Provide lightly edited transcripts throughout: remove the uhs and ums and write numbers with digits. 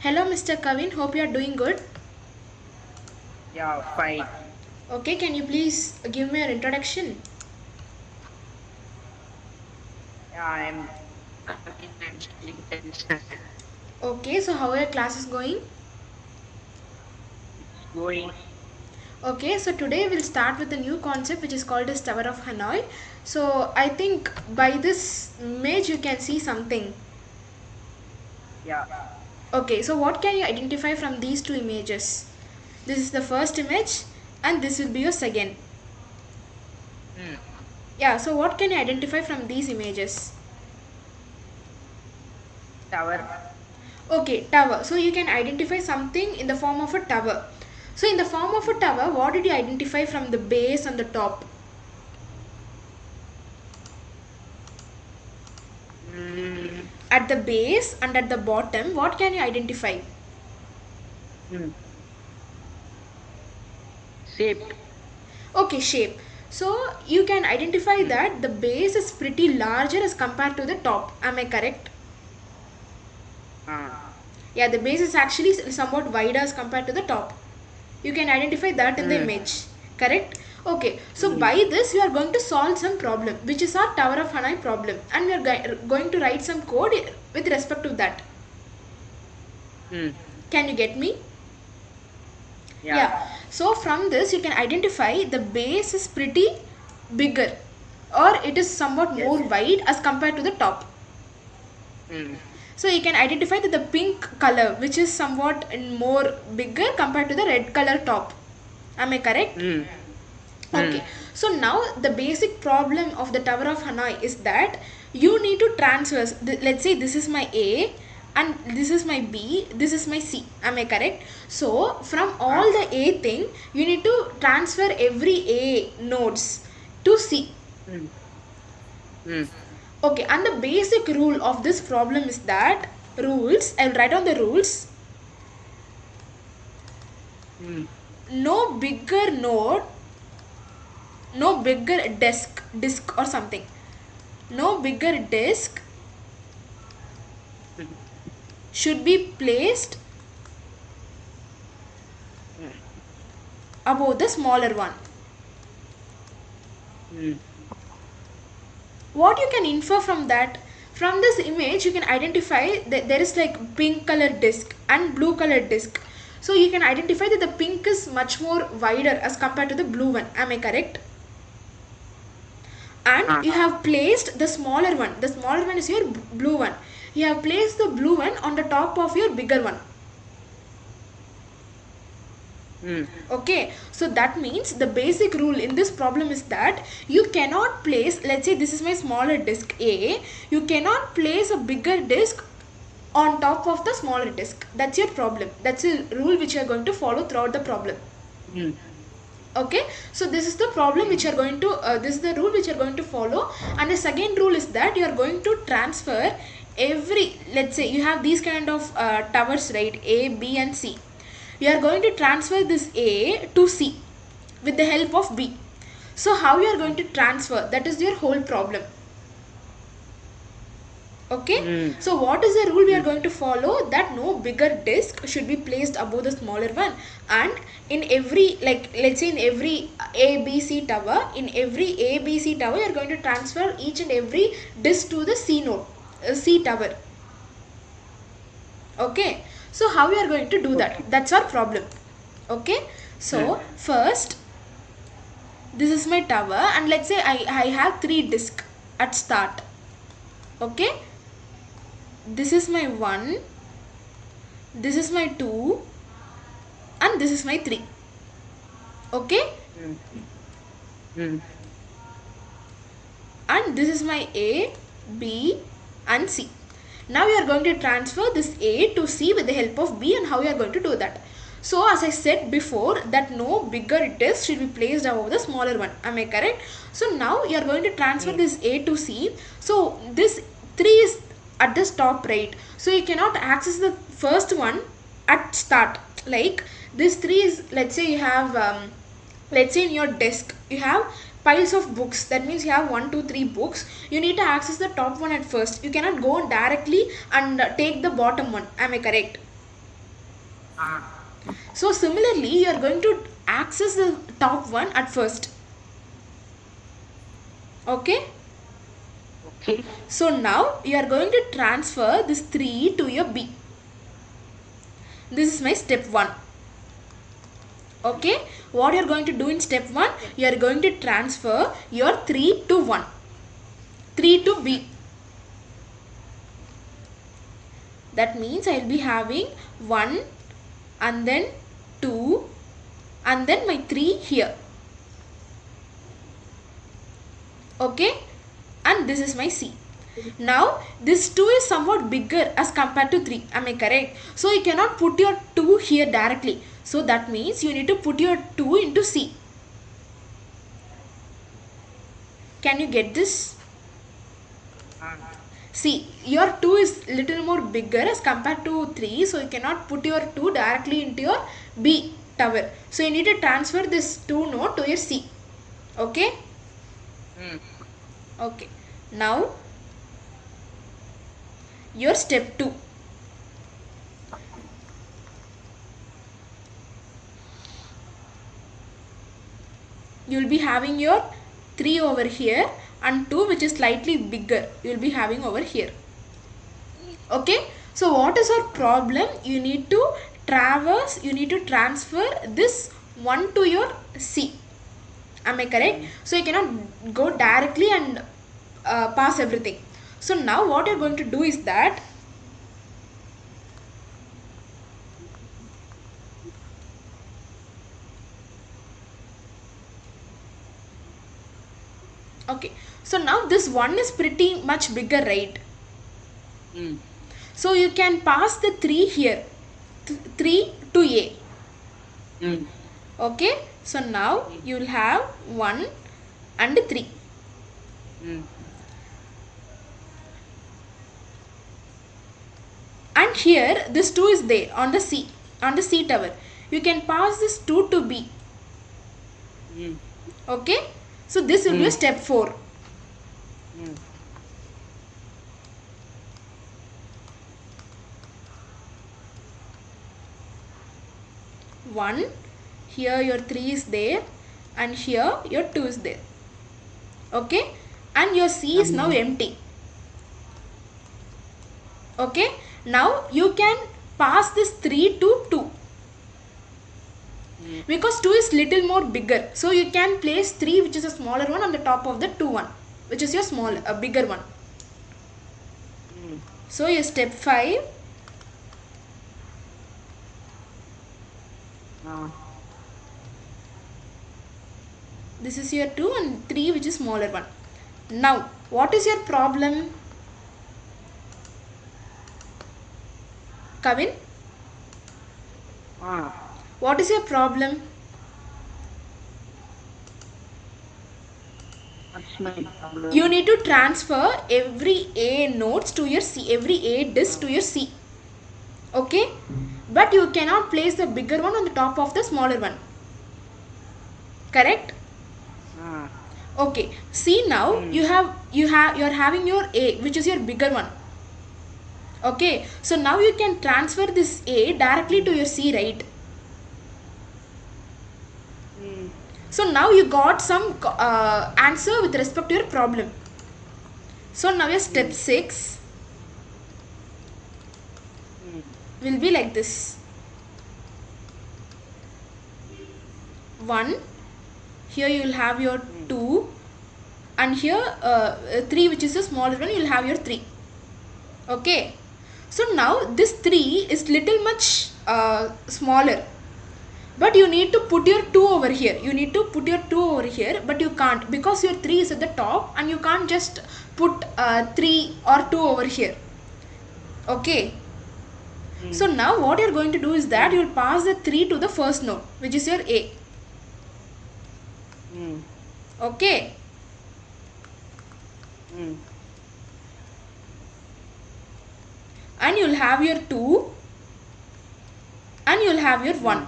Hello, Mr. Kavin. Hope you are doing good. Yeah, fine. Okay, can you please give me your introduction? Yeah, I'm coming and studying 10th standard. Okay, so how are your classes going? It's going. Okay, so today we'll start with a new concept which is called as Tower of Hanoi. So I think by this image you can see something. Yeah. Okay, so what can you identify from these two images? This is the first image and this will be your second. Hmm. Yeah, so what can you identify from these images? Tower. Okay, tower. So you can identify something in the form of a tower. So in the form of a tower, what did you identify from the base and the top? Hmm. At the base and at the bottom, what can you identify? Hmm. Shaped. Okay, shape. So you can identify Hmm. that the base is pretty larger as compared to the top. Am I correct? Ah. Yeah, the base is actually somewhat wider as compared to the top. You can identify that in the Hmm. image. Correct? Okay, so Hmm. by this you are going to solve some problem which is our Tower of Hanoi problem, and we are going to write some code with respect to that. Hmm. Can you get me? Yeah. Yeah. So from this you can identify the base is pretty bigger, or it is somewhat Yes. more wide as compared to the top. Hmm. So you can identify that the pink color which is somewhat more bigger compared to the red color top. Am I correct? Hmm. Hmm. Okay, so now the basic problem of the Tower of Hanoi is that you need to transfer. Let's say this is my A and this is my B, this is my C. Am I correct? So from all Ah. the A thing, you need to transfer every A nodes to C. Hmm. Hmm. Okay, and the basic rule of this problem is that rules, I'll write on the rules. Hmm. No bigger node, no bigger disk or something. No bigger disk Hmm. should be placed Hmm. above the smaller one. Hmm. What you can infer from that? From this image, you can identify that there is like pink color disc and blue color disc. So you can identify that the pink is much more wider as compared to the blue one. Am I correct? And Ah. you have placed the smaller one. The smaller one is your blue one. You have placed the blue one on the top of your bigger one. Hmm. Okay, so that means the basic rule in this problem is that you cannot place, let's say this is my smaller disk A, you cannot place a bigger disk on top of the smaller disk. That's your problem. That's a rule which you are going to follow throughout the problem. Hmm. Okay, so this is the problem Hmm. which you are going to this is the rule which you are going to follow. And the second rule is that you are going to transfer every, let's say you have these kind of towers, right? A, B and C. You are going to transfer this A to C with the help of B. So how you are going to transfer, that is your whole problem. Okay, Hmm. so what is the rule we are Hmm. going to follow? That no bigger disk should be placed above the smaller one. And in every, like let's say in every ABC tower, in every ABC tower you are going to transfer each and every disk to the C node, C tower. Okay, so how we are going to do that? Okay. That's our problem. Okay, Hmm. so first, this is my tower, and let's say I have 3 disks at start. Okay, this is my 1, this is my 2, and this is my 3. Okay, Hmm. Hmm. and this is my A, B and C. Now we are going to transfer this A to C with the help of B, and how we are going to do that? So as I said before, that no bigger disk should be placed above the smaller one. Am I correct? So now you are going to transfer Hmm. this A to C. So this 3 is at the top, right? So you cannot access the first one at start. Like this 3 is, let's say you have let's say in your desk you have piles of books. That means you have 1 2 3 books. You need to access the top one at first. You cannot go directly and take the bottom one. Am I correct? So similarly, you are going to access the top one at first. Okay. Okay. So now you are going to transfer this 3 to your B. This is my step 1. Okay. What you are going to do in step 1? You are going to transfer your 3 to 1. 3 to B. That means I will be having 1 and then 2 and then my 3 here. Okay. And this is my C. Now this 2 is somewhat bigger as compared to 3. Am I correct? So you cannot put your 2 here directly. So that means you need to put your 2 into C. Can you get this? See, your 2 is little more bigger as compared to 3. So you cannot put your 2 directly into your B tower. So you need to transfer this 2 node to your C. Okay? Okay. Now your step 2. You will be having your 3 over here and 2 which is slightly bigger you will be having over here. Okay. So what is our problem? You need to transfer this 1 to your C. Am I correct? So you cannot go directly and pass everything. So now what you're going to do is that okay. So now this 1 is pretty much bigger, right? So you can pass the 3 here. 3 to A. Okay. So now you will have 1 and 3. And here this 2 is there on the C tower. You can pass this 2 to B. Okay. So this will be step 4. One, here your 3 is there and here your 2 is there. Okay. And your C is now empty. Okay. Now you can pass this 3 to 2. Because 2 is little more bigger. So you can place 3 which is a smaller one on the top of the 2 one. Which is your bigger one. So your step 5. This is your 2 and 3 which is smaller one. Now what is your problem? Kavin? What is your problem? What's my problem? You need to transfer every A nodes to your C, every A disk to your C. Okay? But you cannot place the bigger one on the top of the smaller one. Correct? Okay. See now you are having your A which is your bigger one. Okay. So now you can transfer this A directly to your C, right? So now you got some answer with respect to your problem. So now your step 6 will be like this. 1, here you will have your 2 and here 3 which is the smaller one, you will have your 3. Okay. So now this 3 is little much smaller. But you need to put your 2 over here. You need to put your 2 over here, but you can't because your 3 is at the top and you can't just put 3 or 2 over here. Okay. So now what you're going to do is that you'll pass the 3 to the first node, which is your A. Okay. And you'll have your 2 and you'll have your 1.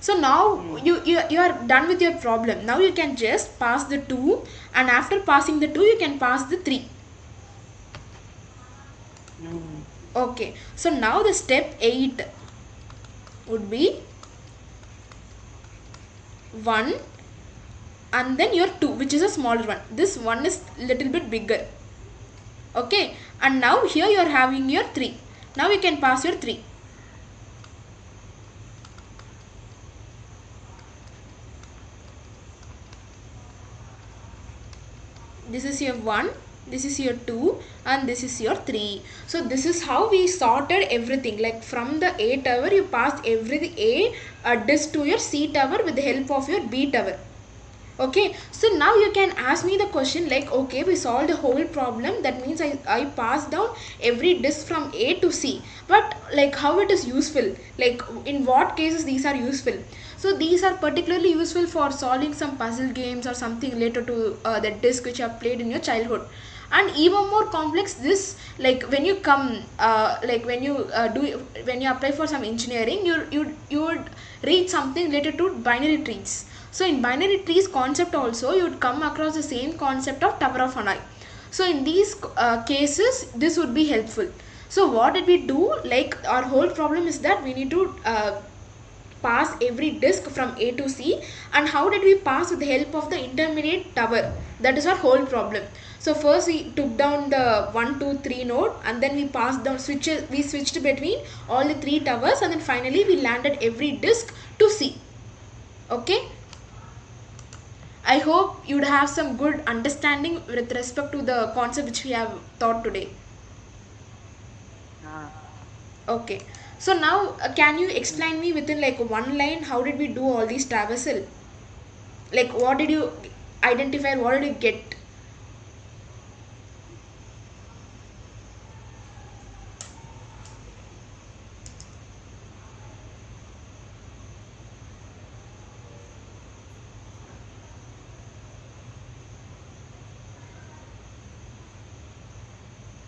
So now you are done with your problem. Now you can just pass the 2 and after passing the 2 you can pass the 3. Okay. So now the step 8. would be 1 and then your 2, which is a smaller one. This one is little bit bigger. Okay, and now here you are having your 3. Now you can pass your 3. This is your 1, this is your 2, and this is your 3. So this is how we sorted everything. Like from the A tower you passed every A disk to your C tower with the help of your B tower. Okay, so now you can ask me the question like, okay, we solved the whole problem, that means I passed down every disk from A to C, but like how it is useful, like in what cases these are useful. So these are particularly useful for solving some puzzle games or something related to the disk which you have played in your childhood. And even more complex this, like when you come like when you when you apply for some engineering, you would read something related to binary trees. So in binary trees concept also you would come across the same concept of tower of Hanoi. So in these cases this would be helpful. So what did we do? Like our whole problem is that we need to pass every disk from A to C, and how did we pass? With the help of the intermediate tower. That is our whole problem. So first we took down the 1, 2, 3 node, and then we passed down switches. We switched between all the 3 towers, and then finally we landed every disk to C. Okay. I hope you'd have some good understanding with respect to the concept which we have taught today. Okay. So now can you explain me within like one line how did we do all these traversal? Like what did you identify, what did you get?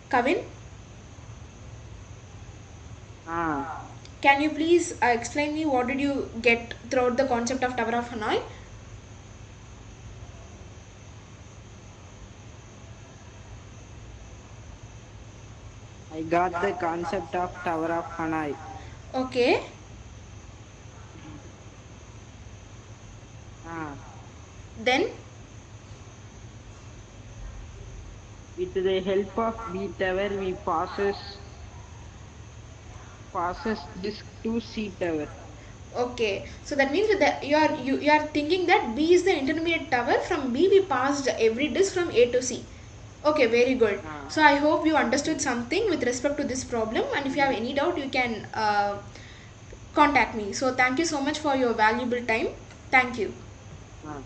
Kavin, can you please explain me what did you get throughout the concept of Tower of Hanoi? I got the concept of Tower of Hanoi. Okay. Then With the help of B tower, we passes disk to C tower. okay, so that means with the, you are thinking that B is the intermediate tower. From B we passed every disk from A to C. Okay, very good. So I hope you understood something with respect to this problem, and if you have any doubt you can contact me. So thank you so much for your valuable time. Thank you. Ah.